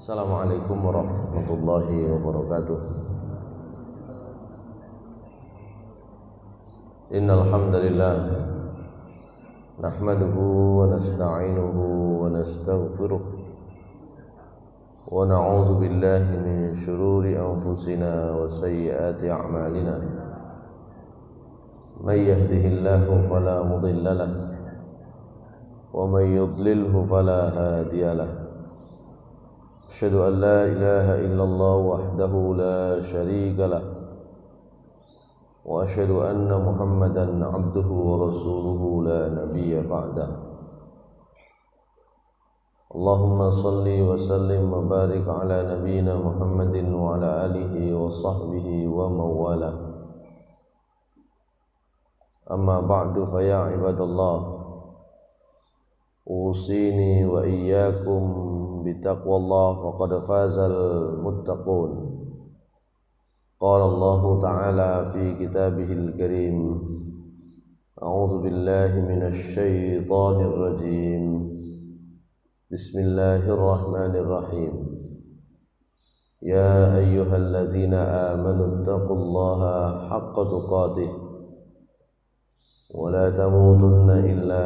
Assalamualaikum warahmatullahi wabarakatuh. Innal hamdalillah nahmaduhu wa nasta'inuhu wa nastaghfiruh wa na'udzu billahi min shururi anfusina wa sayyiati a'malina. May yahdihillahu fala mudilla lahu wa may yudlilhu fala hadiya lahu. Asyhadu an la ilaha illallah wahdahu la syarika lah wa asyhadu anna Muhammadan abduhu wa rasuluhu la nabiyya ba'dah. Allahumma salli wa sallim wa barik ala nabiyyina Muhammadin wa ala alihi wa sahbihi wa mawala. Amma ba'du fa ya ibadallah, usini wa iyyakum bitaqwallah faqad fazal muttaqun. Qala Allah ta'ala fi kitabihil karim, a'udzu billahi minasy syaithanir rajim. Bismillahirrahmanirrahim. Ya ayyuhalladzina amanu taqullaha haqqa tuqatih wa la tamutunna illa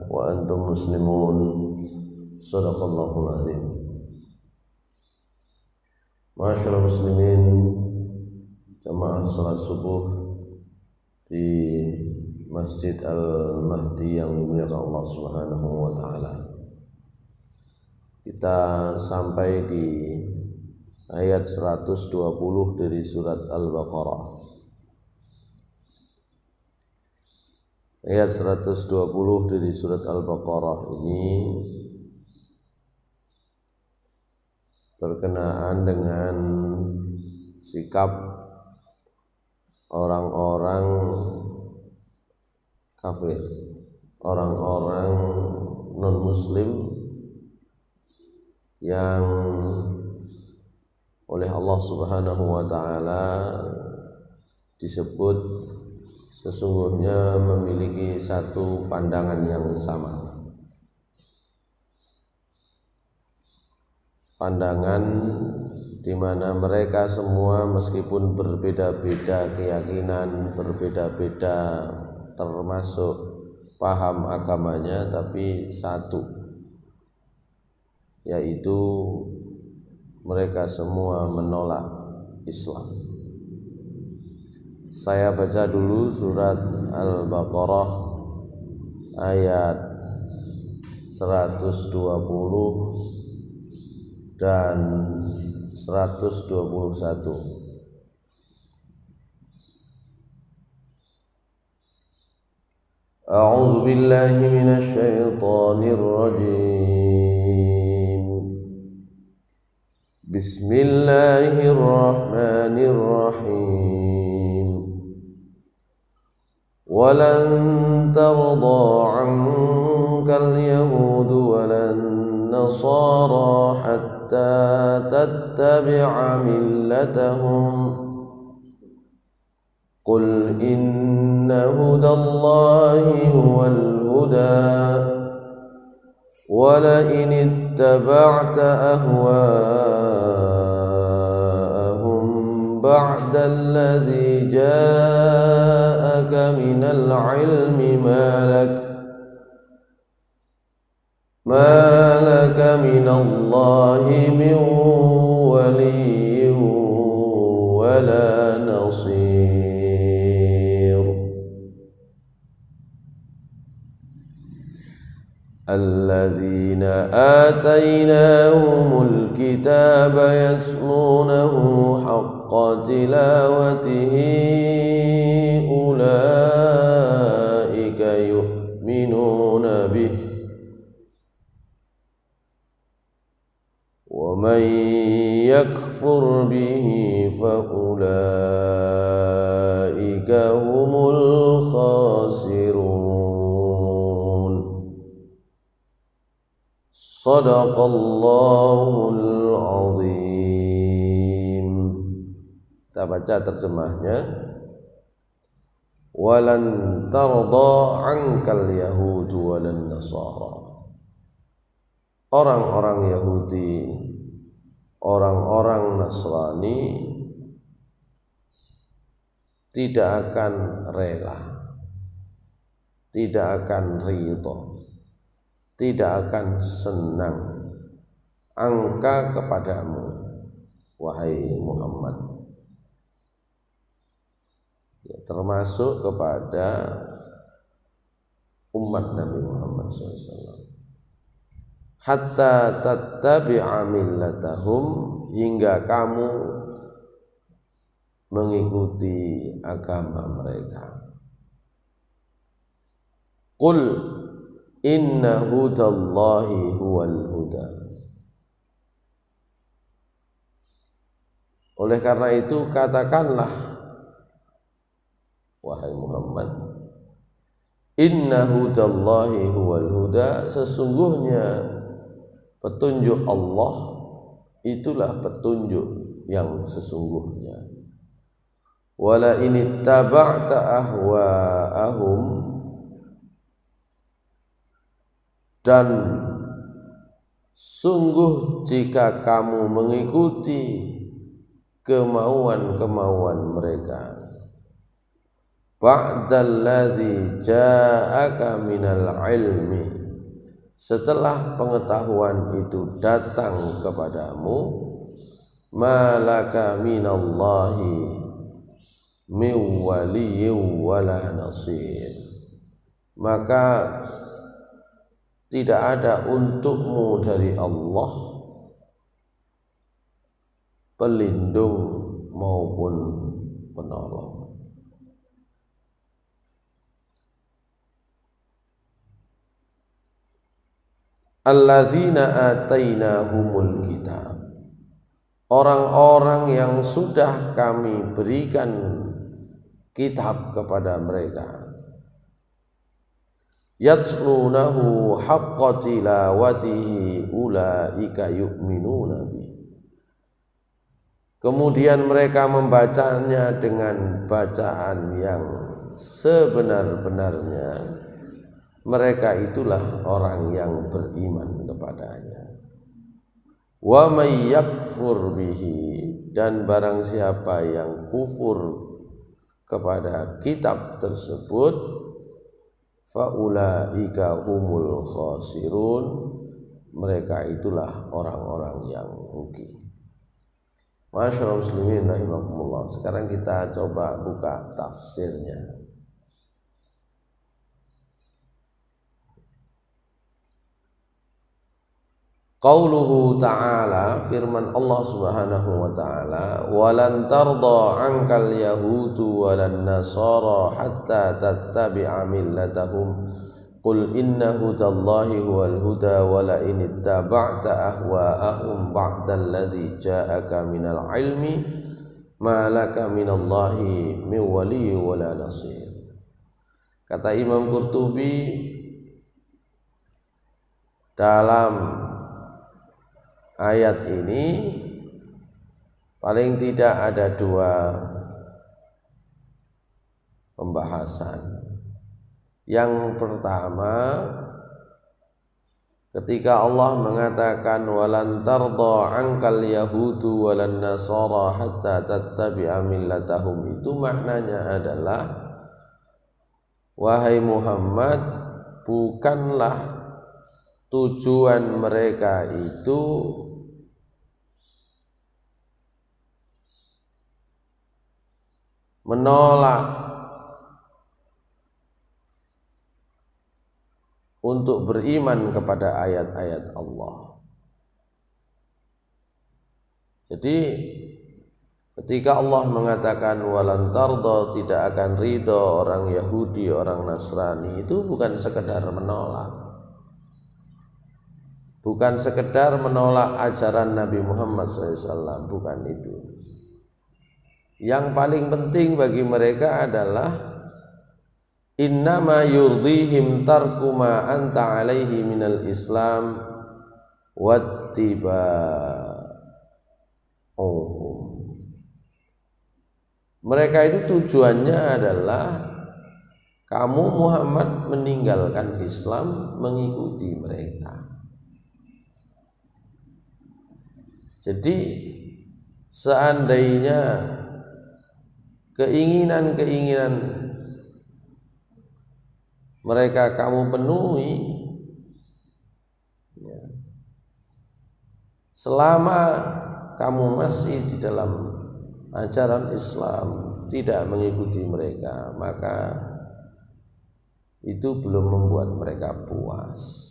wa antum muslimun. Shadaqallahul azim. Ma'asyiral muslimin, jamaah salat subuh di Masjid Al-Mahdi yang dimuliakan Allah Subhanahu wa taala. Kita sampai di ayat 120 dari surat Al-Baqarah. Ayat 120 dari surat Al-Baqarah ini berkenaan dengan sikap orang-orang kafir, orang-orang non-muslim yang oleh Allah Subhanahu wa taala disebut sesungguhnya memiliki satu pandangan yang sama. Pandangan di mana mereka semua meskipun berbeda-beda keyakinan, berbeda-beda termasuk paham agamanya, tapi satu, yaitu mereka semua menolak Islam. Saya baca dulu surat Al-Baqarah ayat 120 dan 121. A'udzu billahi minasy syaithanir rajim. Bismillahirrahmanirrahim. Walan tarda 'ankal yahudu walan nasara hatta tattabi'a millatahum. Qul inna hudallahi huwal huda wa la in ittaba'ta ahwa'ahum ba'da alladhi ja'aka minal 'ilmi ma laka minallahi min waliyyin wala nasir. Alladzina atainahumul kitaba yatlunahu haqqa tilawatihi ulaika yu'minuna bihi wa man yakfur bihi fa ulaika humul khasirun. Shadaqallahul azim. Kita baca terjemahnya. Walan tarda ankal yahudu walan nasara. Orang-orang Yahudi orang-orang Nasrani tidak akan rela, tidak akan ridho, tidak akan senang angka kepadamu, wahai Muhammad. Ya, termasuk kepada umat Nabi Muhammad SAW. Hatta tattabi'a millatahum, hingga kamu mengikuti agama mereka. Qul inna hudallahi huwal huda. Oleh karena itu katakanlah, wahai Muhammad, inna hudallahi huwal huda, sesungguhnya petunjuk Allah itulah petunjuk yang sesungguhnya. Wala in ittaba'ta ahwa'ahum, dan sungguh jika kamu mengikuti kemauan-kemauan mereka, ba'dalladzi ja'aka minal ilmi, setelah pengetahuan itu datang kepadamu, malaka minallahi min waliyyin wala nasir, maka tidak ada untukmu dari Allah pelindung maupun penolong. Allazina atainahumul kitab, orang-orang yang sudah kami berikan kitab kepada mereka, yatlunahu haqqa tilawatihi ulaika yu'minuna bi, kemudian mereka membacanya dengan bacaan yang sebenar-benarnya, mereka itulah orang yang beriman kepadanya. Wa may yakfur bihi, dan barang siapa yang kufur kepada kitab tersebut, faulaika humul khasirun, mereka itulah orang-orang yang rugi. Masyaallah muslimin rahimakumullah. Sekarang kita coba buka tafsirnya. Qauluhu ta'ala, firman Allah Subhanahu wa ta'ala, walan tarda 'ankal yahudu walan nasara hatta tattabi'a millatahum qul inna hudallahi huwal huda wala in ittaba'ta ahwa'ahum ba'dalladzi ja'aka minal ilmi ma laka minallahi min waliyyin wala nasir. Kata Imam Qurtubi dalam ayat ini paling tidak ada dua pembahasan. Yang pertama, ketika Allah mengatakan walan tarda 'ankal yahudu walan nasara hatta tattabi'a millatahum, itu maknanya adalah, wahai Muhammad, bukanlah tujuan mereka itu menolak untuk beriman kepada ayat-ayat Allah. Jadi ketika Allah mengatakan walan tarda, tidak akan ridho orang Yahudi, orang Nasrani, itu bukan sekedar menolak, bukan sekedar menolak ajaran Nabi Muhammad SAW, bukan itu. Yang paling penting bagi mereka adalah innama yurdihim tarku ma anta alaihi minal islam wattiba'uhum. Mereka itu tujuannya adalah kamu Muhammad meninggalkan Islam, mengikuti mereka. Jadi seandainya keinginan-keinginan mereka kamu penuhi, selama kamu masih di dalam ajaran Islam, tidak mengikuti mereka, maka itu belum membuat mereka puas.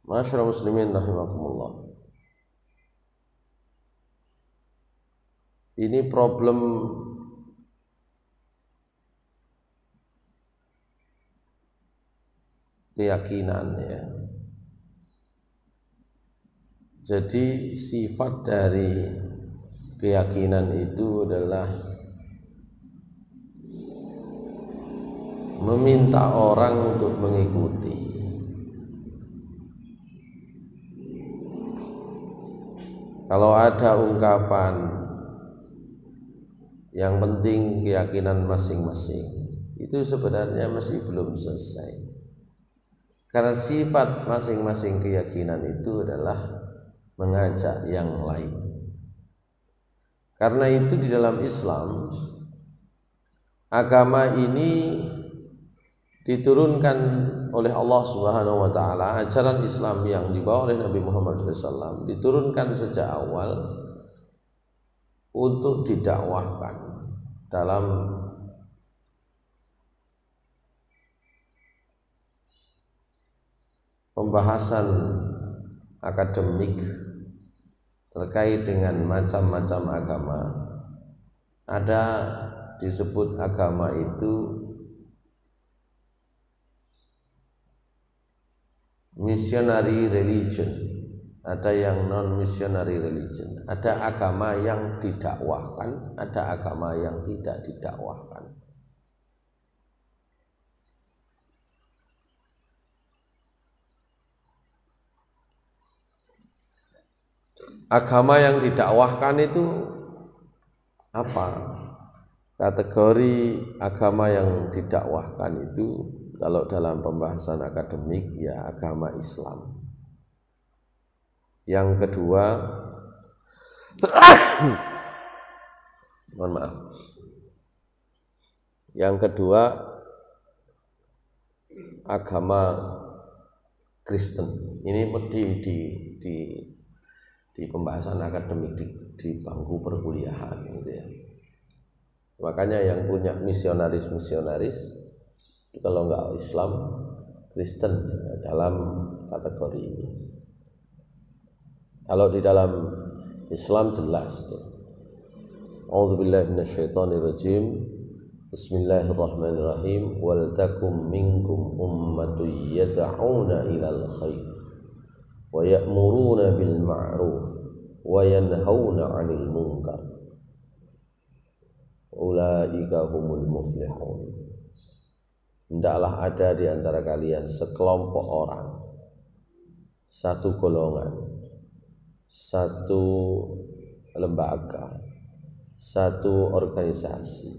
Masyaallah muslimin rahimakumullah. Ini problem keyakinan ya. Jadi sifat dari keyakinan itu adalah meminta orang untuk mengikuti. Kalau ada ungkapan yang penting keyakinan masing-masing, itu sebenarnya masih belum selesai. Karena sifat masing-masing keyakinan itu adalah mengajak yang lain. Karena itu di dalam Islam, agama ini diturunkan oleh Allah Subhanahu wa taala, ajaran Islam yang dibawa oleh Nabi Muhammad SAW diturunkan sejak awal untuk didakwahkan dalam pembahasan akademik terkait dengan macam-macam agama. Ada disebut agama itu missionary religion, ada yang non missionary religion, ada agama yang didakwahkan, ada agama yang tidak didakwahkan. Agama yang didakwahkan itu apa? Kategori agama yang didakwahkan itu kalau dalam pembahasan akademik ya agama Islam. Yang kedua, mohon maaf. Yang kedua, agama Kristen. Ini di pembahasan akademik di bangku perkuliahan gitu ya. Makanya yang punya misionaris kalau enggak Islam, Kristen dalam kategori ini. Kalau di dalam Islam jelas tuh. A'udzubillahi minasyaitonirrajim. Bismillahirrahmanirrahim. Wal takum minkum ummatun yad'una ilal khair wa ya'muruna bil ma'ruf wa yanhauna 'anil munkar. Ulaika humul muflihun. Hendaklah ada di antara kalian sekelompok orang, satu golongan, satu lembaga, satu organisasi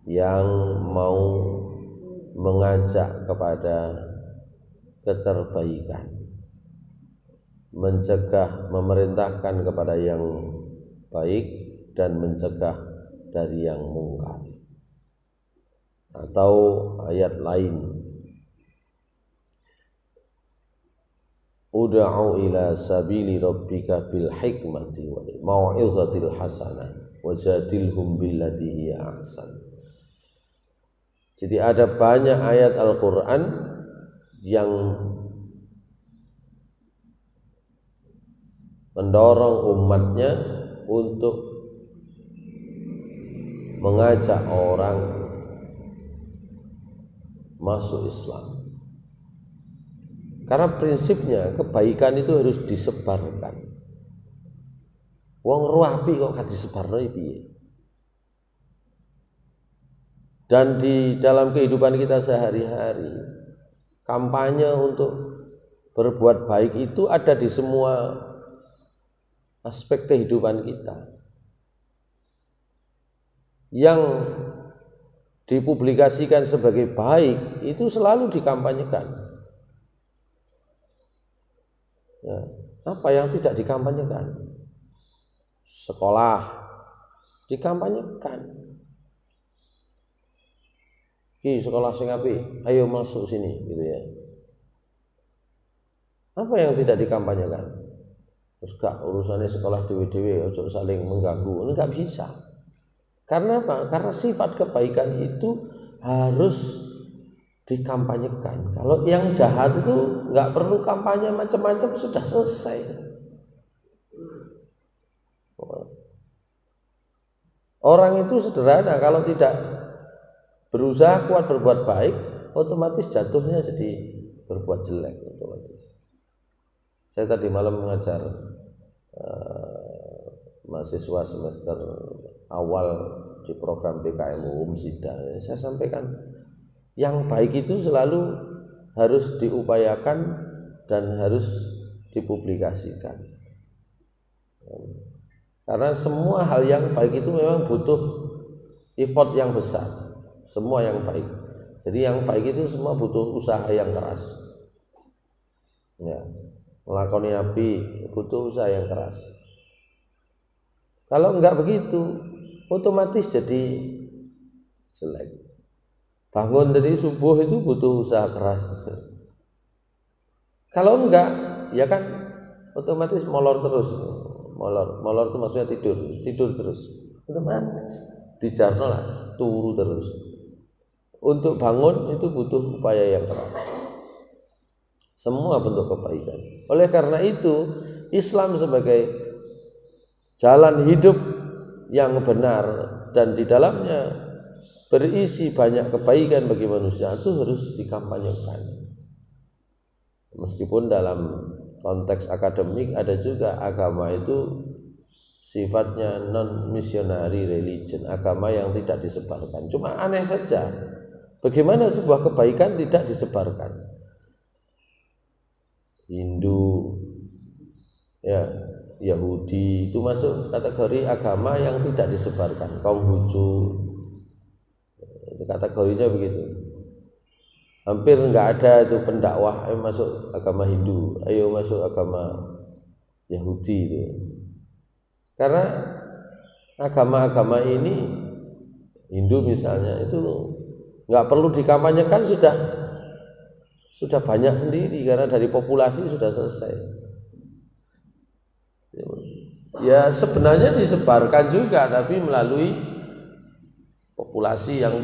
yang mau mengajak kepada keterbaikan, mencegah, memerintahkan kepada yang baik dan mencegah dari yang mungkar. Atau ayat lain, ud'u ila sabili rabbika bil hikmati wal mau'izatil hasanah wajadilhum billati hiya ahsan. Jadi ada banyak ayat Al-Quran yang mendorong umatnya untuk mengajak orang masuk Islam. Karena prinsipnya kebaikan itu harus disebarkan. Wong ruapi kok gak disebarno piye? Dan di dalam kehidupan kita sehari-hari, kampanye untuk berbuat baik itu ada di semua aspek kehidupan kita. Yang dipublikasikan sebagai baik itu selalu dikampanyekan. Ya, apa yang tidak dikampanyekan? Sekolah dikampanyekan. Ki sekolah sing apik, ayo masuk sini gitu ya. Apa yang tidak dikampanyekan? Terus gak urusannya sekolah dewe-dewe ojo saling mengganggu. Ini gak bisa. Karena apa? Karena sifat kebaikan itu harus dikampanyekan. Kalau yang jahat itu nggak perlu kampanye macam-macam, sudah selesai. Orang itu sederhana, kalau tidak berusaha kuat berbuat baik, otomatis jatuhnya jadi berbuat jelek otomatis. Saya tadi malam mengajar mahasiswa semester awal di program PKM SIDA. Saya sampaikan yang baik itu selalu harus diupayakan dan harus dipublikasikan. Karena semua hal yang baik itu memang butuh effort yang besar. Semua yang baik. Jadi yang baik itu semua butuh usaha yang keras. Ya, melakoni api butuh usaha yang keras. Kalau enggak begitu, otomatis jadi jelek. Bangun dari subuh itu butuh usaha keras. Kalau enggak, ya kan otomatis molor terus. Molor itu maksudnya tidur terus. Otomatis dijarno lah, turu terus. Untuk bangun itu butuh upaya yang keras. Semua bentuk kebaikan. Oleh karena itu, Islam sebagai jalan hidup yang benar dan di dalamnya berisi banyak kebaikan bagi manusia itu harus dikampanyekan. Meskipun dalam konteks akademik ada juga agama itu sifatnya non-missionary religion, agama yang tidak disebarkan. Cuma aneh saja, bagaimana sebuah kebaikan tidak disebarkan? Hindu, ya, Yahudi itu masuk kategori agama yang tidak disebarkan. Kaum Hucu, kategorinya begitu. Hampir enggak ada itu pendakwah ayo masuk agama Hindu, ayo masuk agama Yahudi itu. Karena agama-agama ini, Hindu misalnya, itu enggak perlu dikampanyekan, sudah banyak sendiri karena dari populasi sudah selesai. Ya sebenarnya disebarkan juga, tapi melalui populasi yang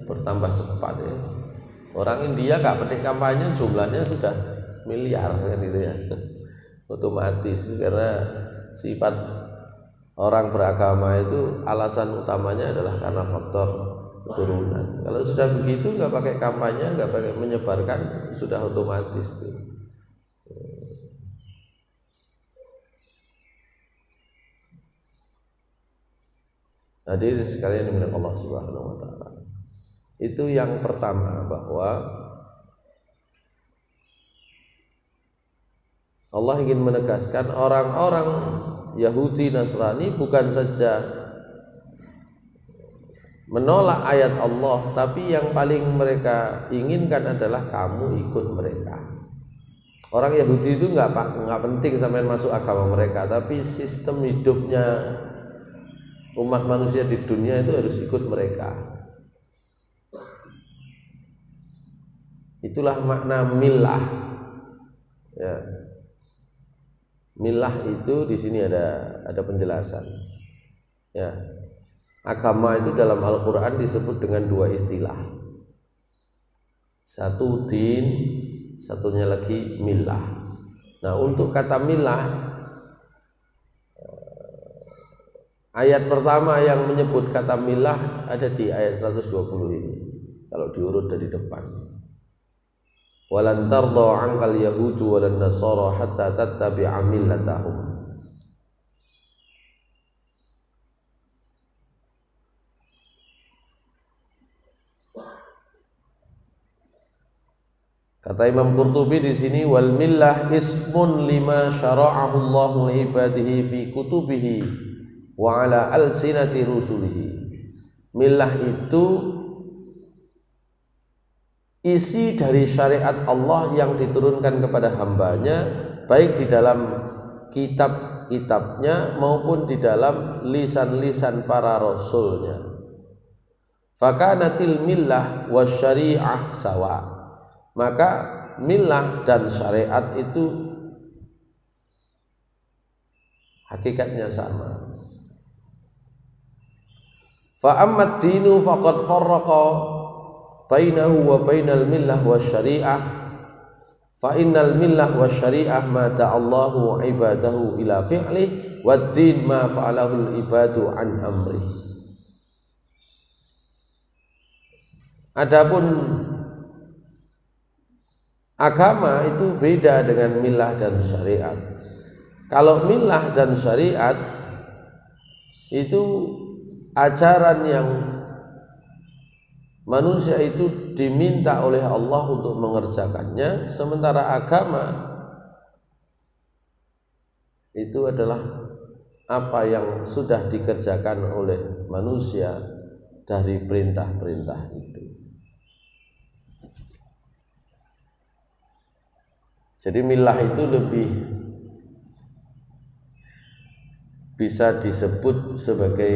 bertambah cepat ya. Orang India gak penting kampanye, jumlahnya sudah miliar kan gitu ya. Otomatis karena sifat orang beragama itu alasan utamanya adalah karena faktor keturunan. Kalau sudah begitu nggak pakai kampanye, nggak pakai menyebarkan, sudah otomatis tuh. Hadirin sekalian dimuliakan Allah Subhanahu wa taala. Itu yang pertama, bahwa Allah ingin menegaskan orang-orang Yahudi Nasrani bukan saja menolak ayat Allah, tapi yang paling mereka inginkan adalah kamu ikut mereka. Orang Yahudi itu nggak penting sampai masuk agama mereka, tapi sistem hidupnya umat manusia di dunia itu harus ikut mereka. Itulah makna milah. Ya. Milah itu di sini ada penjelasan. Ya. Agama itu dalam Al-Qur'an disebut dengan dua istilah. Satu din, satunya lagi milah. Nah, untuk kata milah, ayat pertama yang menyebut kata milah ada di ayat 120 ini. Kalau diurut dari depan. Walan tardha 'ankal yahudu walan nasara hatta tattabi'a millatahum. Kata Imam Qurtubi di sini, wal millah ismun lima syara'ahu Allahu li ibadihi fi kutubihi wa ala alsinati rusulihi. Millah itu isi dari syariat Allah yang diturunkan kepada hambanya, baik di dalam kitab-kitabnya maupun di dalam lisan-lisan para rasulnya. Fakanatil millah wasyari'ah sawa, maka millah dan syariat itu hakikatnya sama. Fa ammat dinu faqad farraqa bainahu wa bainal millah wasyari'ah, fa innal millah wasyari'ah ma ta'allahu ibadahu ila fi'lih wad din ma fa'alahu al ibadu an amrih. Adapun agama itu beda dengan millah dan syariat. Kalau millah dan syariat itu ajaran yang manusia itu diminta oleh Allah untuk mengerjakannya, sementara agama itu adalah apa yang sudah dikerjakan oleh manusia dari perintah-perintah itu. Jadi millah itu lebih bisa disebut sebagai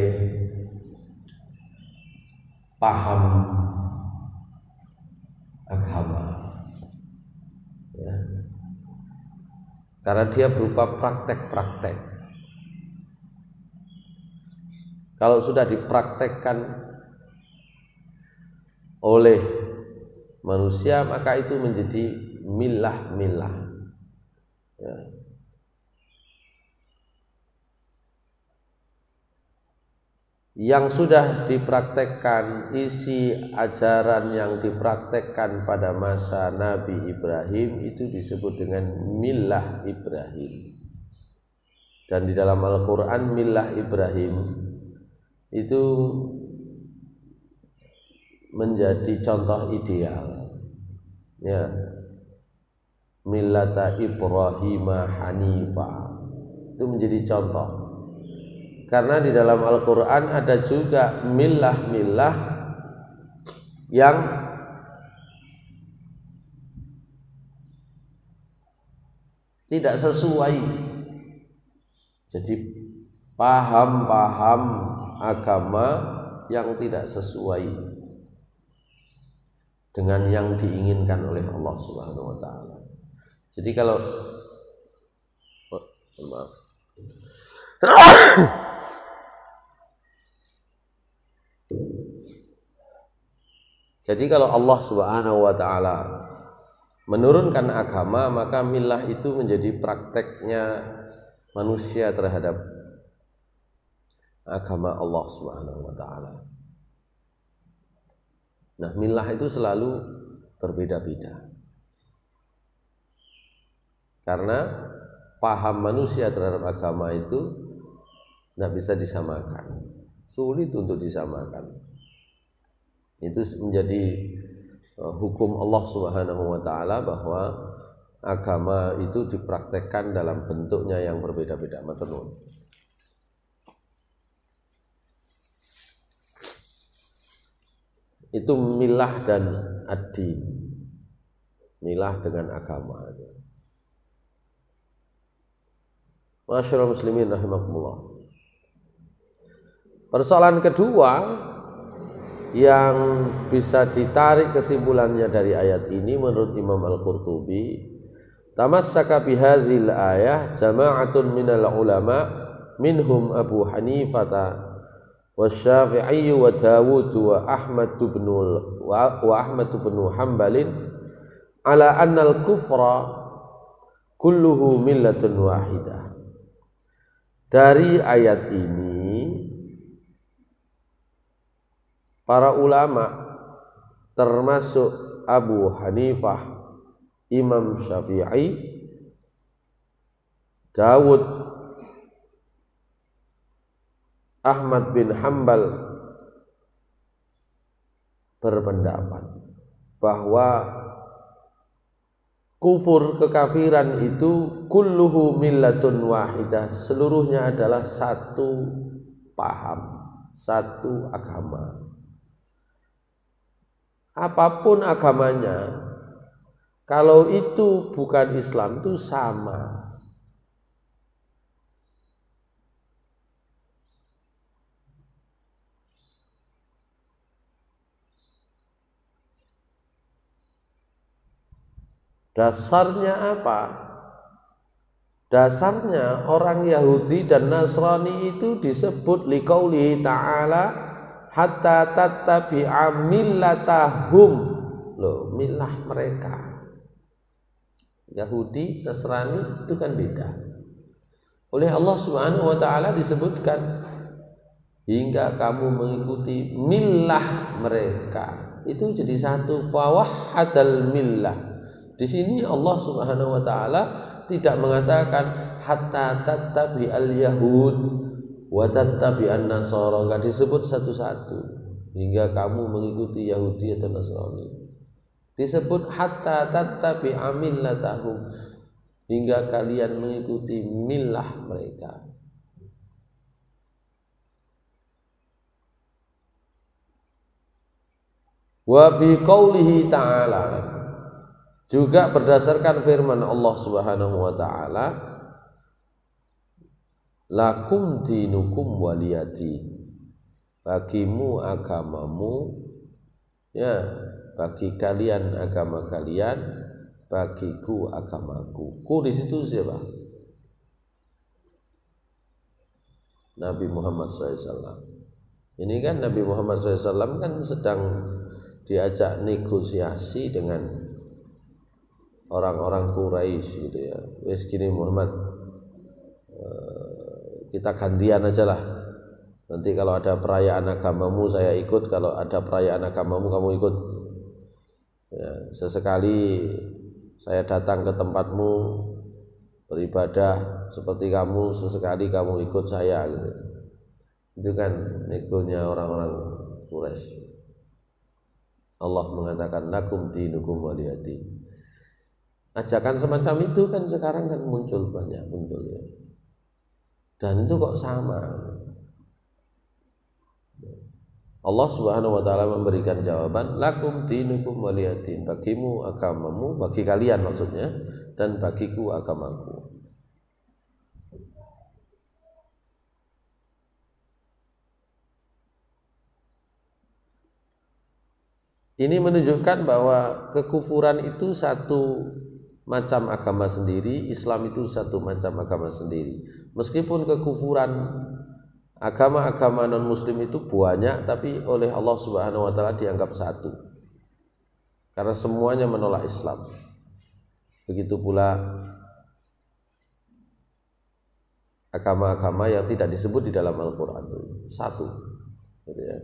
paham agama, ya. Karena dia berupa praktek-praktek. Kalau sudah dipraktekkan oleh manusia, maka itu menjadi millah-millah, ya. Yang sudah dipraktekkan, isi ajaran yang dipraktekkan pada masa Nabi Ibrahim itu disebut dengan millah Ibrahim. Dan di dalam Al-Quran millah Ibrahim itu menjadi contoh ideal, ya. Millata Ibrahim Hanifa itu menjadi contoh, karena di dalam Al-Quran ada juga millah-millah yang tidak sesuai. Jadi paham-paham agama yang tidak sesuai dengan yang diinginkan oleh Allah Subhanahu wa taala. Jadi kalau maaf. Jadi kalau Allah Subhanahu wa taala menurunkan agama, maka millah itu menjadi prakteknya manusia terhadap agama Allah Subhanahu wa taala. Nah, millah itu selalu berbeda-beda. Karena paham manusia terhadap agama itu tidak bisa disamakan, sulit untuk disamakan. Itu menjadi hukum Allah Subhanahu wa taala bahwa agama itu dipraktekkan dalam bentuknya yang berbeda-beda. Matur. Itu milah dan ad-din, milah dengan agama. Masyaallah muslimin rahimakumullah. Persoalan kedua yang bisa ditarik kesimpulannya dari ayat ini menurut Imam Al-Qurtubi, tamassaka bihadzal ayah jama'atun minal ulama minhum Abu Hanifah wa Syafi'i wa Dawud wa Ahmad bin Hanbalin ala annal kufra kulluhu millatun wahidah. Dari ayat ini para ulama termasuk Abu Hanifah, Imam Syafi'i, Dawud, Ahmad bin Hanbal berpendapat bahwa kufur, kekafiran itu kulluhu millatun wahidah, seluruhnya adalah satu paham, satu agama. apapun agamanya, kalau itu bukan Islam itu sama. Dasarnya apa? Dasarnya orang Yahudi dan Nasrani itu disebut liqaulihi ta'ala hatta tattabi'a millatahum. Loh, milah mereka. Yahudi, Nasrani itu kan beda. Oleh Allah Subhanahu wa taala disebutkan hingga kamu mengikuti millah mereka. Itu jadi satu, fawahhadal millah. Di sini Allah Subhanahu wa taala tidak mengatakan hatta tattabi'al yahud wa tattabi'an nasara, enggak disebut satu-satu hingga kamu mengikuti Yahudi atau Nasrani. Disebut hatta tattabi'a millatahum, hingga kalian mengikuti millah mereka. Wa bi qaulihi ta'ala, juga berdasarkan firman Allah Subhanahu wa taala, lakum dinukum waliyati, bagimu agamamu, ya, bagi kalian agama kalian, bagiku agamaku. Ku di situ siapa? Nabi Muhammad SAW. Ini kan Nabi Muhammad SAW kan sedang diajak negosiasi dengan orang-orang Quraisy gitu ya. Wes gini Muhammad, kita gantian aja lah. Nanti kalau ada perayaan agamamu saya ikut, kalau ada perayaan agamamu kamu ikut. Ya, sesekali saya datang ke tempatmu beribadah seperti kamu, sesekali kamu ikut saya gitu. Itu kan negonya orang-orang Quraisy. Allah mengatakan lakum dinukum waliyadin. Ajakan semacam itu kan sekarang kan muncul banyak ya. Dan itu kok sama. Allah Subhanahu wa taala memberikan jawaban lakum dinukum waliyadin, bagimu agamamu, bagi kalian maksudnya, dan bagiku agamaku. Ini menunjukkan bahwa kekufuran itu satu macam agama sendiri, Islam itu satu macam agama sendiri. Meskipun kekufuran agama-agama non-muslim itu banyak, tapi oleh Allah Subhanahu wa taala dianggap satu. Karena semuanya menolak Islam. Begitu pula agama-agama yang tidak disebut di dalam Al-Qur'an, satu. Gitu ya.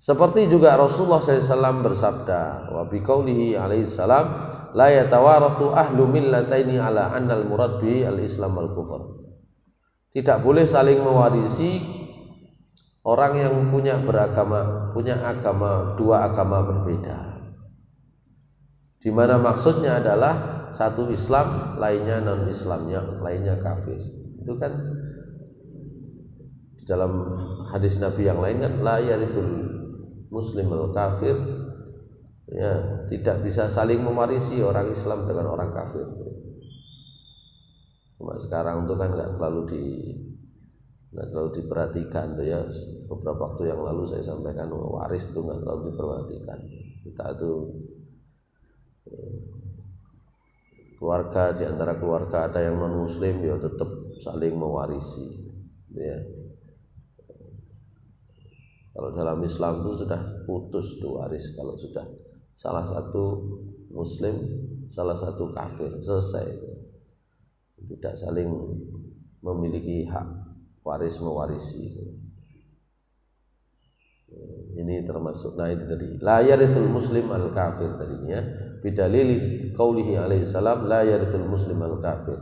Seperti juga Rasulullah SAW bersabda, wa biqaulihi alaihi salam, la yatawarathu ahlu millataini ala annal murad bihi al-islam wal-kufur. Tidak boleh saling mewarisi orang yang punya agama, dua agama berbeda. Di mana maksudnya adalah satu Islam, lainnya non-Islamnya, lainnya kafir. Itu kan di dalam hadis Nabi yang lain kan la yarithul muslim al-kafir, ya, tidak bisa saling mewarisi orang Islam dengan orang kafir. Cuma sekarang itu kan nggak terlalu diperhatikan tuh ya. Beberapa waktu yang lalu saya sampaikan waris itu nggak terlalu diperhatikan. Kita itu keluarga, di antara keluarga ada yang non muslim ya tetap saling mewarisi, ya. Kalau dalam Islam itu sudah putus tuh waris, kalau sudah salah satu muslim, salah satu kafir, selesai. Tidak saling memiliki hak waris mewarisi. Ini termasuk, nah itu tadi la yarithul muslim al kafir tadinya, bidalil qaulihi alaihi salam la yarithul muslim al kafir.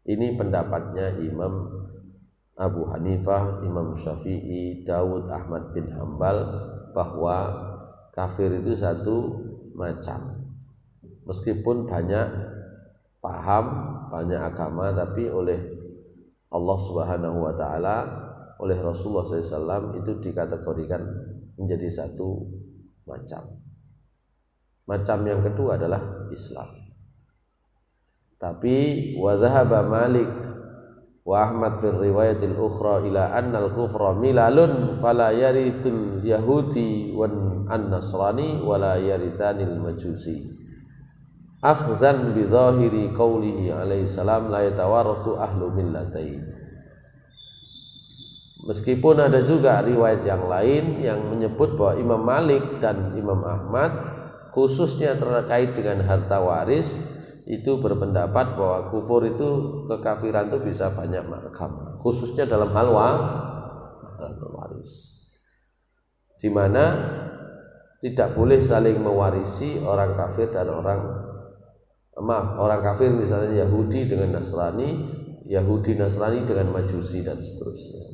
Ini pendapatnya Imam Abu Hanifah, Imam Syafi'i, Daud, Ahmad bin Hambal, bahwa kafir itu satu macam. Meskipun banyak paham, banyak agama, tapi oleh Allah Subhanahu wa taala oleh Rasulullah SAW itu dikategorikan menjadi satu macam. Macam yang kedua adalah Islam. Tapi wa dhahaba Malik wa Ahmad fi riwayatil ukhra ila anna al-kufra milalun fala yarithul yahudi wan an-nasrani wala yarithanil majusi akhdhan bi dhahiri qawlihi alaihi salam la yatawarathu ahlu millatain. Meskipun ada juga riwayat yang lain yang menyebut bahwa Imam Malik dan Imam Ahmad khususnya terkait dengan harta waris itu berpendapat bahwa kufur itu, kekafiran itu bisa banyak macam, khususnya dalam hal waris, di mana tidak boleh saling mewarisi orang kafir dan orang kafir, misalnya Yahudi dengan Nasrani, Yahudi Nasrani dengan Majusi dan seterusnya.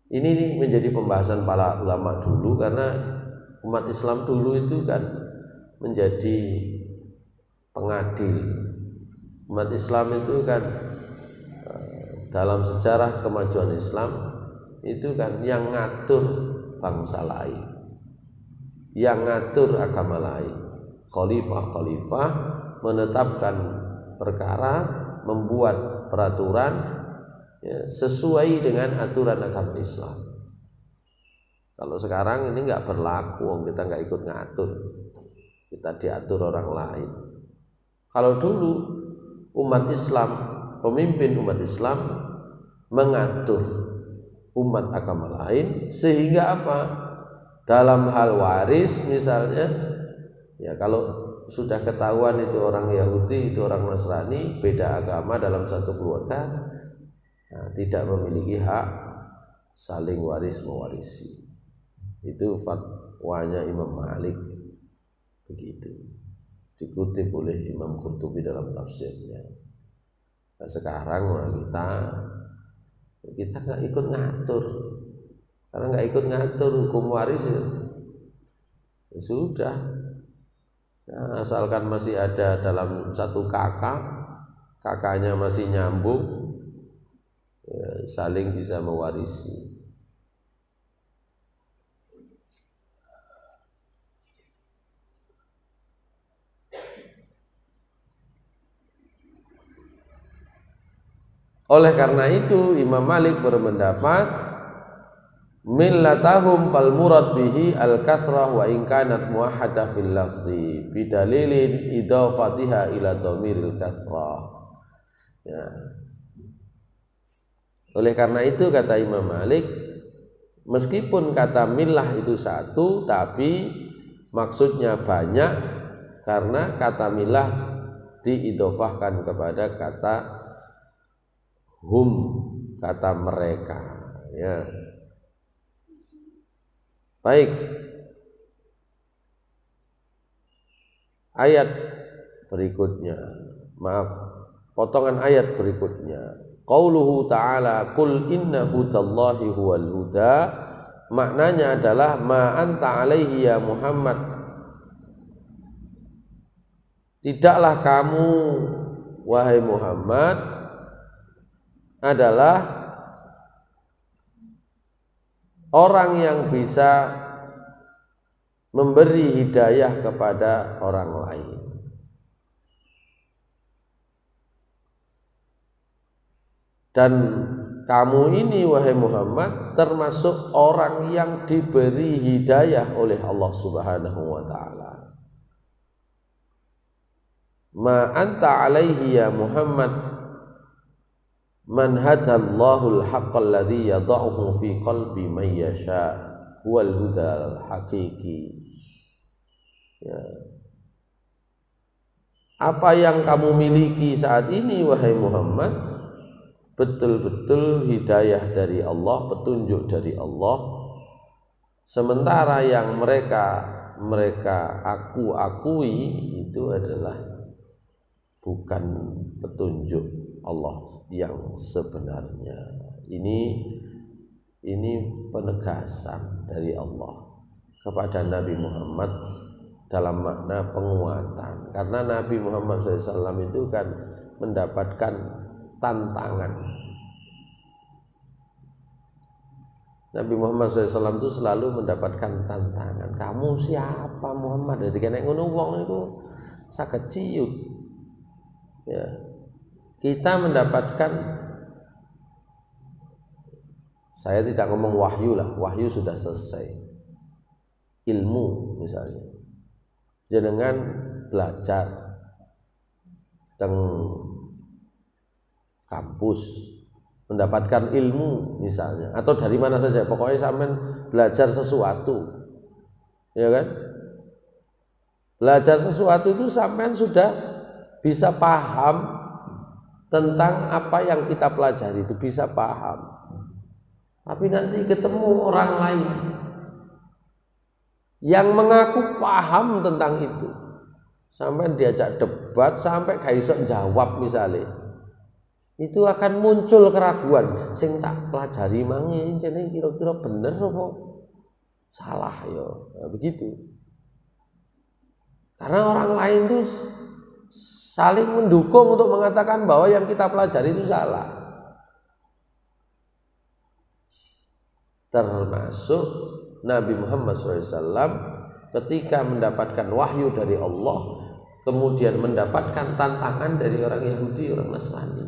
Ini menjadi pembahasan para ulama dulu, karena umat Islam dulu itu kan menjadi pengadil. Umat Islam itu kan dalam sejarah kemajuan Islam itu kan yang ngatur bangsa lain, yang ngatur agama lain. Khalifah menetapkan perkara, membuat peraturan ya, sesuai dengan aturan agama Islam. Kalau sekarang ini nggak berlaku, kita nggak ikut ngatur, kita diatur orang lain. Kalau dulu umat Islam, pemimpin umat Islam mengatur umat agama lain, sehingga apa? Dalam hal waris misalnya, ya kalau sudah ketahuan itu orang Yahudi, itu orang Nasrani, beda agama dalam satu keluarga, nah, tidak memiliki hak saling waris mewarisi. Itu fatwanya Imam Malik, begitu, dikutip oleh Imam Qurtubi dalam tafsirnya. Nah, sekarang kita nggak ikut ngatur, karena nggak ikut ngatur hukum waris ya sudah. Nah, asalkan masih ada dalam satu kakaknya masih nyambung, ya, saling bisa mewarisi. Oleh karena itu Imam Malik berpendapat millatahum fal murad bihi al kasrah wa in kanat muahhada fil lafzi bidalilin idafatiha ila dhamiril kasrah. Ya. Oleh karena itu kata Imam Malik, meskipun kata millah itu satu, tapi maksudnya banyak, karena kata millah diidofahkan kepada kata hum, kata mereka, ya. Baik. Ayat berikutnya, potongan ayat berikutnya. Qauluhu ta'ala qul inna hudallahi huwal huda, maknanya adalah ma anta alaihi ya Muhammad, tidaklah kamu wahai Muhammad adalah orang yang bisa memberi hidayah kepada orang lain. Dan kamu ini wahai Muhammad termasuk orang yang diberi hidayah oleh Allah Subhanahu wa ta'ala. Ma anta alaihi ya Muhammad man hadallahu al-haqqal ladzi yad'uhu fi qalbi man yasha huwal hudal haqiqi. Ya. Apa yang kamu miliki saat ini wahai Muhammad betul-betul hidayah dari Allah, petunjuk dari Allah. Sementara yang mereka akui itu adalah bukan petunjuk Allah yang sebenarnya. Ini penegasan dari Allah kepada Nabi Muhammad dalam makna penguatan, karena Nabi Muhammad SAW itu kan mendapatkan tantangan Nabi Muhammad SAW itu selalu mendapatkan tantangan. Kamu siapa Muhammad? Jadi kena ngono wong itu saged ciut. Ya. Kita mendapatkan, saya tidak ngomong wahyu lah, wahyu sudah selesai. Ilmu misalnya. Jenengan belajar teng kampus, mendapatkan ilmu misalnya, atau dari mana saja, pokoknya sampean belajar sesuatu, ya kan? Belajar sesuatu itu sampean sudah bisa paham tentang apa yang kita pelajari, itu bisa paham. Tapi nanti ketemu orang lain yang mengaku paham tentang itu, sampai diajak debat sampai gak iso jawab misalnya, itu akan muncul keraguan. Sing tak pelajari mangi jadi kira-kira bener apa salah ya, nah, begitu. Karena orang lain itu saling mendukung untuk mengatakan bahwa yang kita pelajari itu salah. Termasuk Nabi Muhammad SAW ketika mendapatkan wahyu dari Allah, kemudian mendapatkan tantangan dari orang Yahudi, orang Nasrani.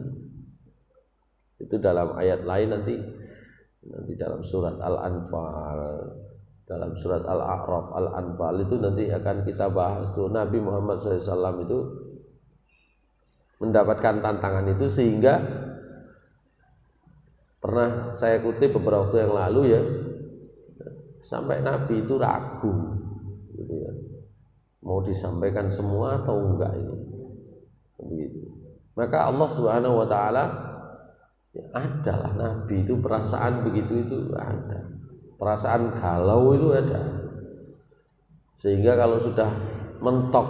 Itu dalam ayat lain nanti dalam surat Al-Anfal, dalam surat Al-A'raf, Al-Anfal itu nanti akan kita bahas tuh. Nabi Muhammad SAW itu mendapatkan tantangan itu, sehingga pernah saya kutip beberapa waktu yang lalu ya, sampai Nabi itu ragu gitu ya, mau disampaikan semua atau enggak ini, begitu. Maka Allah Subhanahu wa taala, ya adalah Nabi itu perasaan begitu itu ada, perasaan galau itu ada, sehingga kalau sudah mentok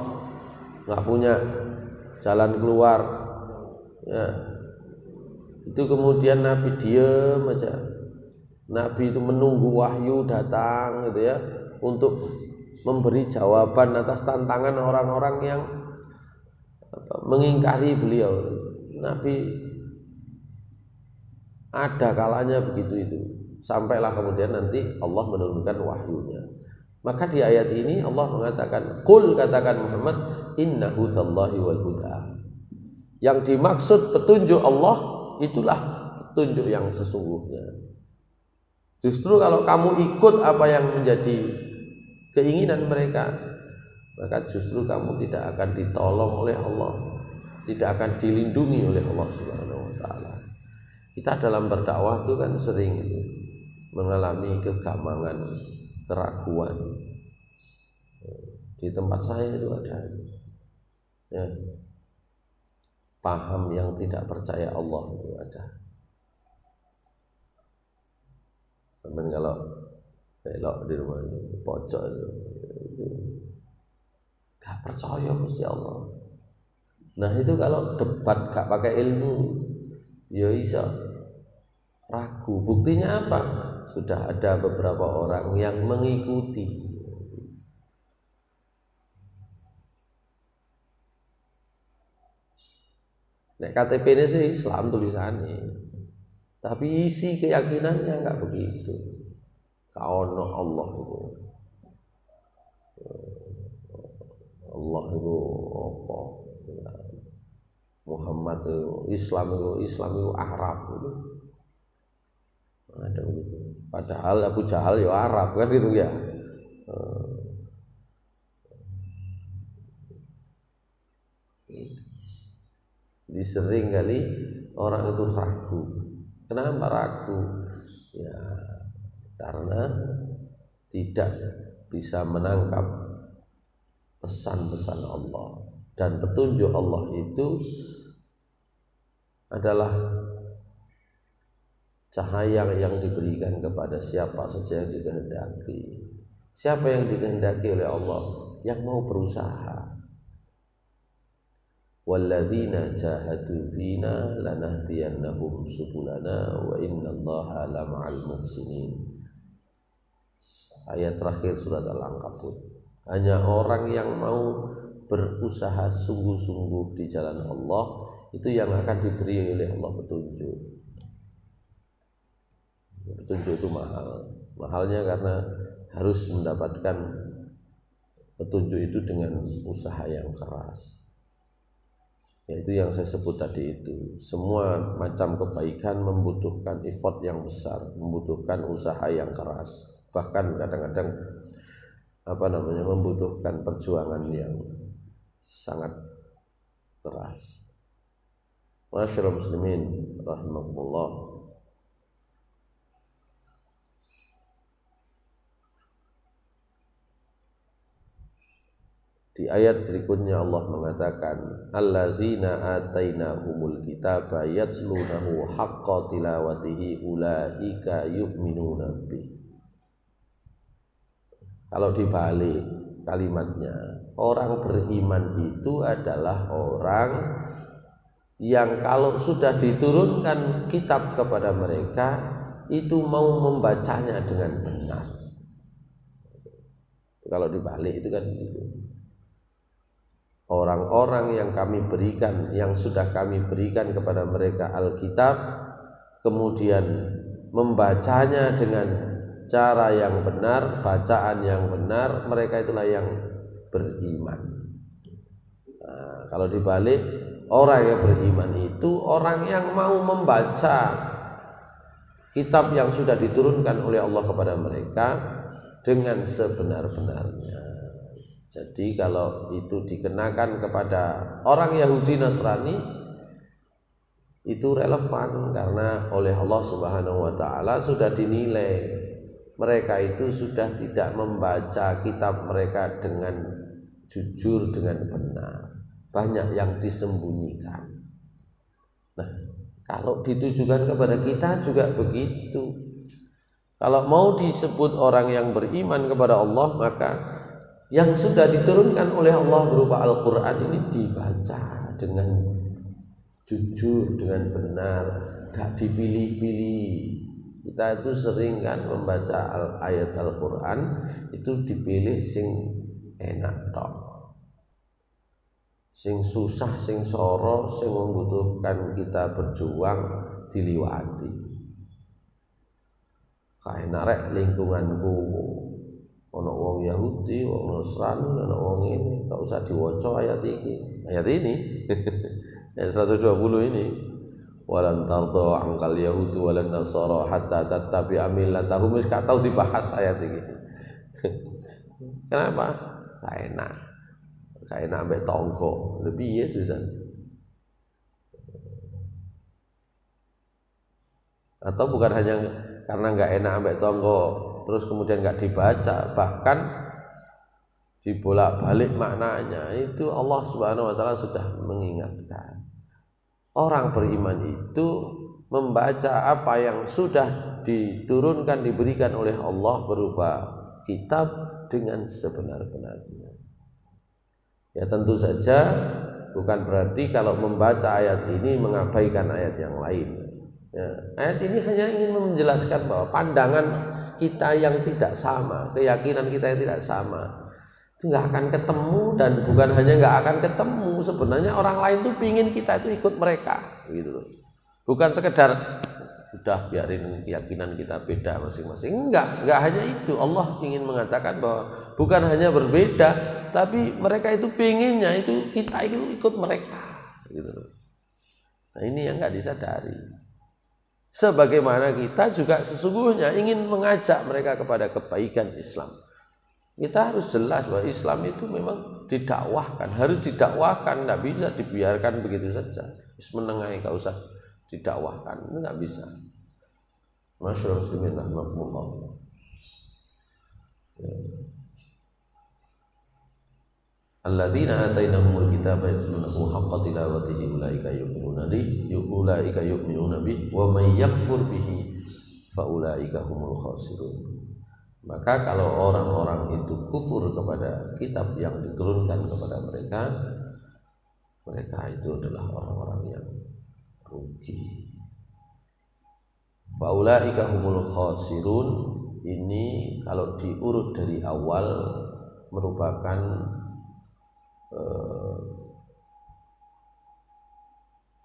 nggak punya jalan keluar ya, itu kemudian Nabi diam aja. Nabi itu menunggu wahyu datang gitu ya, untuk memberi jawaban atas tantangan orang-orang yang mengingkari beliau. Nabi ada kalanya begitu itu, sampailah kemudian nanti Allah menurunkan wahyunya. Maka di ayat ini Allah mengatakan, qul, katakan Muhammad, inna hudallahi wal huda. Yang dimaksud petunjuk Allah itulah petunjuk yang sesungguhnya. Justru kalau kamu ikut apa yang menjadi keinginan mereka, maka justru kamu tidak akan ditolong oleh Allah, tidak akan dilindungi oleh Allah Subhanahu wa taala. Kita dalam berdakwah itu kan sering mengalami kegamangan, keraguan. Di tempat saya itu ada ya, paham yang tidak percaya Allah itu ada. Teman kalau belok di rumah ini pojok itu gak percaya mesti Allah. Nah itu kalau debat gak pakai ilmu ya bisa ragu. Buktinya apa? Sudah ada beberapa orang yang mengikuti. Nek KTP ini sih Islam tulisannya, tapi isi keyakinannya enggak begitu. Kaono Allah itu. Allah itu apa? Muhammad itu Islam itu Arab itu. Ada begitu. Padahal Abu Jahal ya Arab kan gitu ya. Disering kali orang itu ragu. Kenapa ragu? Ya karena tidak bisa menangkap pesan-pesan Allah, dan petunjuk Allah itu adalah cahaya yang diberikan kepada siapa saja yang dikehendaki. Siapa yang dikehendaki oleh Allah, yang mau berusaha. Walladzina jahadu fina lanahdiyannahum subulana wa innallaha lama'al muhsinin. Ayat terakhir surat Al-Ankabut. Hanya orang yang mau berusaha sungguh-sungguh di jalan Allah, itu yang akan diberi oleh Allah petunjuk. petunjuk itu mahal. Mahalnya karena harus mendapatkan petunjuk itu dengan usaha yang keras. Yaitu yang saya sebut tadi itu. Semua macam kebaikan membutuhkan effort yang besar, membutuhkan usaha yang keras. Bahkan kadang-kadang membutuhkan perjuangan yang sangat keras. Masyaallah muslimin rahimakumullah. Di ayat berikutnya Allah mengatakan allazina atainahumul kitaba yatlunahu haqqa tilawatihi ulaika yu'minuna bih. Kalau dibalik kalimatnya, orang beriman itu adalah orang yang kalau sudah diturunkan kitab kepada mereka itu mau membacanya dengan benar. Kalau dibalik itu kan gitu. Orang-orang yang kami berikan, yang sudah kami berikan kepada mereka Alkitab, kemudian membacanya dengan cara yang benar, bacaan yang benar, mereka itulah yang beriman. Nah, kalau dibalik, orang yang beriman itu orang yang mau membaca kitab yang sudah diturunkan oleh Allah kepada mereka dengan sebenar-benarnya. Jadi kalau itu dikenakan kepada orang Yahudi Nasrani itu relevan karena oleh Allah Subhanahu wa taala sudah dinilai mereka itu sudah tidak membaca kitab mereka dengan jujur, dengan benar. Banyak yang disembunyikan. Nah, kalau ditujukan kepada kita juga begitu. Kalau mau disebut orang yang beriman kepada Allah, maka yang sudah diturunkan oleh Allah berupa Al-Quran ini dibaca dengan jujur, dengan benar, tidak dipilih-pilih. Kita itu sering kan membaca ayat Al-Quran itu dipilih sing enak tok, sing susah, sing soro, sing membutuhkan kita berjuang diliwati. Kayak narek lingkunganku ono wong Yahudi, wong Nasrani, ono wong ini, gak usah diwaca ayat ini. Ayat ini ayat 120 ini. Walan tardo angkal Yahudu walan Nasara hatta tattabi'a millatahum. Wis gak tau dibahas ayat ini. Kenapa? Gak enak. Gak enak ambek tonggo. Lebih ya tulisan. Atau bukan hanya karena gak enak ambek tonggo terus kemudian nggak dibaca, bahkan dibolak-balik maknanya, itu Allah Subhanahu wa taala sudah mengingatkan. Orang beriman itu membaca apa yang sudah diturunkan, diberikan oleh Allah berupa kitab dengan sebenar-benarnya. Ya tentu saja bukan berarti kalau membaca ayat ini mengabaikan ayat yang lain. Ya, ayat ini hanya ingin menjelaskan bahwa pandangan kita yang tidak sama, keyakinan kita yang tidak sama, itu nggak akan ketemu. Dan bukan hanya nggak akan ketemu, sebenarnya orang lain tuh pingin kita itu ikut mereka, gitu loh. Bukan sekedar udah biarin keyakinan kita beda masing-masing, enggak hanya itu. Allah ingin mengatakan bahwa bukan hanya berbeda, tapi mereka itu pinginnya itu kita itu ikut mereka, gitu loh. Nah ini yang nggak disadari. Sebagaimana kita juga sesungguhnya ingin mengajak mereka kepada kebaikan Islam. Kita harus jelas bahwa Islam itu memang didakwahkan, harus didakwahkan, tidak bisa dibiarkan begitu saja. Menengahi gak usah didakwahkan, itu nggak bisa. Masyaallah muslimin rahmatullah. Alladzina atainahumul kitaba yatlunahu haqqa tilawatihi ulaika yu'minuna bihi wa may yakfur bihi fa ulaika humul khasirun. Maka kalau orang-orang itu kufur kepada kitab yang diturunkan kepada mereka, mereka itu adalah orang-orang yang rugi. Fa ulaika humul khasirun ini kalau diurut dari awal merupakan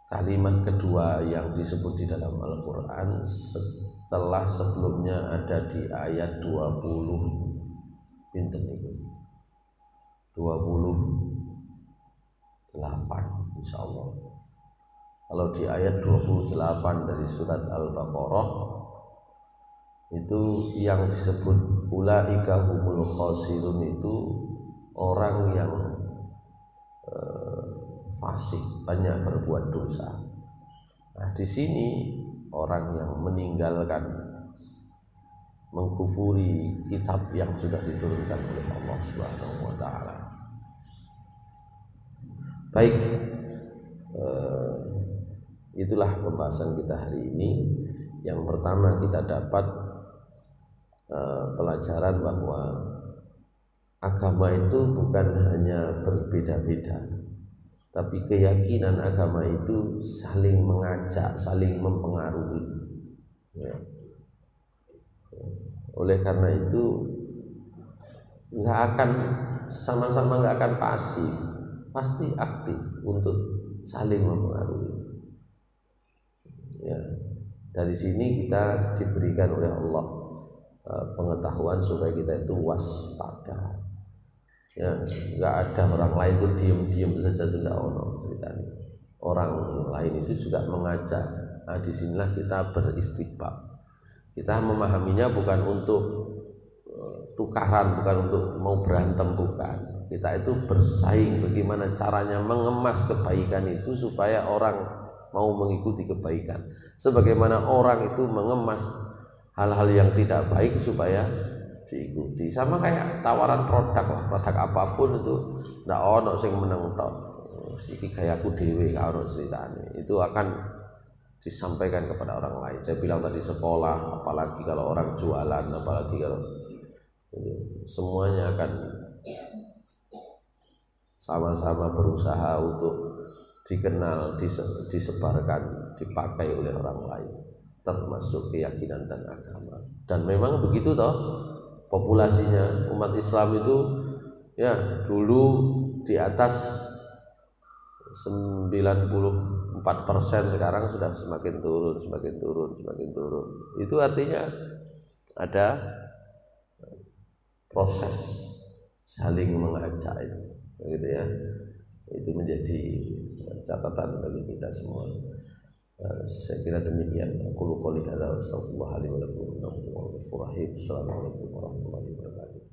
kalimat kedua yang disebut di dalam Al-Quran telah sebelumnya ada di ayat 20 pinten niku 28 insyaallah. Kalau di ayat 28 dari surat Al-Baqarah itu yang disebut ulaika humul khasirun, itu orang yang fasik, banyak berbuat dosa. Nah, di sini orang yang meninggalkan, mengkufuri kitab yang sudah diturunkan oleh Allah Subhanahu wa taala. Baik, itulah pembahasan kita hari ini. Yang pertama, kita dapat pelajaran bahwa agama itu bukan hanya berbeda-beda, tapi keyakinan agama itu saling mengajak, saling mempengaruhi. Ya. Oleh karena itu nggak akan sama-sama, nggak akan pasif, pasti aktif untuk saling mempengaruhi. Ya. Dari sini kita diberikan oleh Allah pengetahuan supaya kita itu waspada. Ya, nggak ada orang lain itu diam-diam saja, tidak ono ceritanya. Orang lain itu juga mengajak. Nah, disinilah kita beristighfar. Kita memahaminya bukan untuk tukaran, bukan untuk mau berantem, bukan. Kita itu bersaing bagaimana caranya mengemas kebaikan itu supaya orang mau mengikuti kebaikan. Sebagaimana orang itu mengemas hal-hal yang tidak baik supaya diikuti. Sama kayak tawaran produk apapun itu ndak ono sing meneng tok. Iki gayaku dhewe gak ono ceritane. Itu akan disampaikan kepada orang lain. Saya bilang tadi sekolah, apalagi kalau orang jualan, apalagi kalau semuanya akan sama-sama berusaha untuk dikenal, disebarkan, dipakai oleh orang lain, termasuk keyakinan dan agama. Dan memang begitu toh populasinya umat Islam itu ya dulu di atas 94%, sekarang sudah semakin turun. Itu artinya ada proses saling mengajak itu, gitu ya. Itu menjadi catatan bagi kita semua. Saya kira demikian. Aku qouli hadza wa astaghfirullaha li wa lakum. Assalamualaikum warahmatullahi wabarakatuh.